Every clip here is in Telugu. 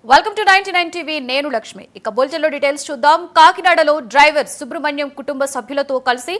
వెల్కమ్ టు 99 టీవీ నేను లక్ష్మి. ఇక బులెటిన్లో డీటెయిల్స్ చూద్దాం. కాకినాడలో డ్రైవర్ సుబ్రహ్మణ్యం కుటుంబ సభ్యులతో కలిసి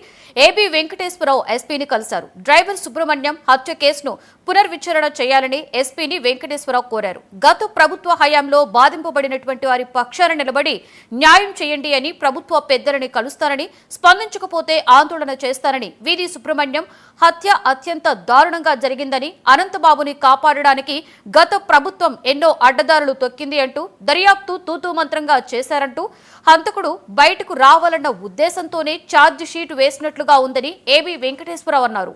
ఏబీ వెంకటేశ్వరరావు ఎస్పీని కలిశారు. డ్రైవర్ సుబ్రహ్మణ్యం హత్య కేసును పునర్విచారణ చేయాలని ఎస్పీని వెంకటేశ్వరరావు కోరారు. గత ప్రభుత్వ హయాంలో బాధింపబడినటువంటి వారి పక్షాన నిలబడి న్యాయం చేయండి అని ప్రభుత్వ పెద్దలని కలుస్తారని, స్పందించకపోతే ఆందోళన చేస్తారని, వీధి సుబ్రహ్మణ్యం హత్య అత్యంత దారుణంగా జరిగిందని, అనంతబాబుని కాపాడడానికి గత ప్రభుత్వం ఎన్నో అడ్డదారులు తొక్కింది అంటూ దర్యాప్తు తూతూ మంత్రంగా చేశారంటూ హంతకుడు బయటకు రావాలన్న ఉద్దేశంతోనే ఛార్జ్ షీట్ వేసినట్లుగా ఉందని ఏబీ వెంకటేశ్వరరావు అన్నారు.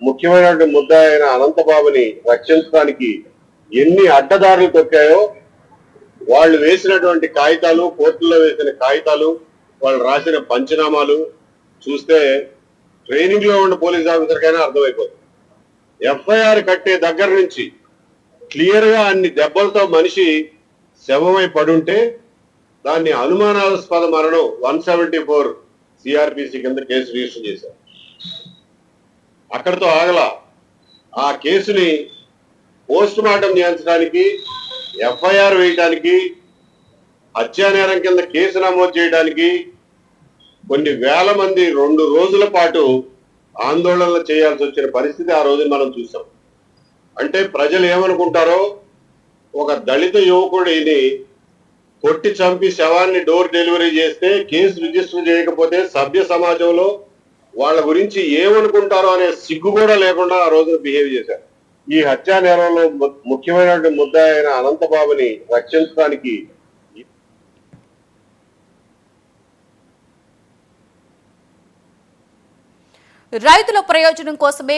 ముఖ్యమైన ముద్ద అయిన అనంతబాబుని రక్షించడానికి ఎన్ని అడ్డదారులు తొక్కాయో, వాళ్ళు వేసినటువంటి కాగితాలు, కోర్టులో వేసిన కాగితాలు, వాళ్ళు రాసిన పంచనామాలు చూస్తే ట్రైనింగ్ లో ఉన్న పోలీస్ ఆఫీసర్కైనా అర్థమైపోతుంది. ఎఫ్ఐఆర్ కట్టే దగ్గర నుంచి క్లియర్ గా అన్ని దెబ్బలతో మనిషి శవమై పడుంటే దాన్ని అనుమానాస్పద మరణం 174 సిఆర్పిసి కింద కేసు రిజిస్టర్ చేశారు. అక్కడితో ఆగల. ఆ కేసుని పోస్ట్ మార్టం చేయించడానికి, ఎఫ్ఐఆర్ వేయడానికి, హత్యానేరం కింద కేసు నమోదు చేయడానికి కొన్ని వేల మంది 2 రోజుల పాటు ఆందోళనలు చేయాల్సి వచ్చిన పరిస్థితి ఆ రోజు మనం చూసాం. అంటే ప్రజలు ఏమనుకుంటారో, ఒక దళిత యువకుడిని కొట్టి చంపి శవాన్ని డోర్ డెలివరీ చేస్తే కేసు రిజిస్టర్ చేయకపోతే సభ్య సమాజంలో వాళ్ళ గురించి ఏమనుకుంటారో అనే సిగ్గు కూడా లేకుండా ఆ రోజున బిహేవ్ చేశారు. ఈ హత్యా నేరంలో ముఖ్యమైన ముద్ద అయిన అనంతబాబుని రక్షించడానికి రైతుల ప్రయోజనం కోసమే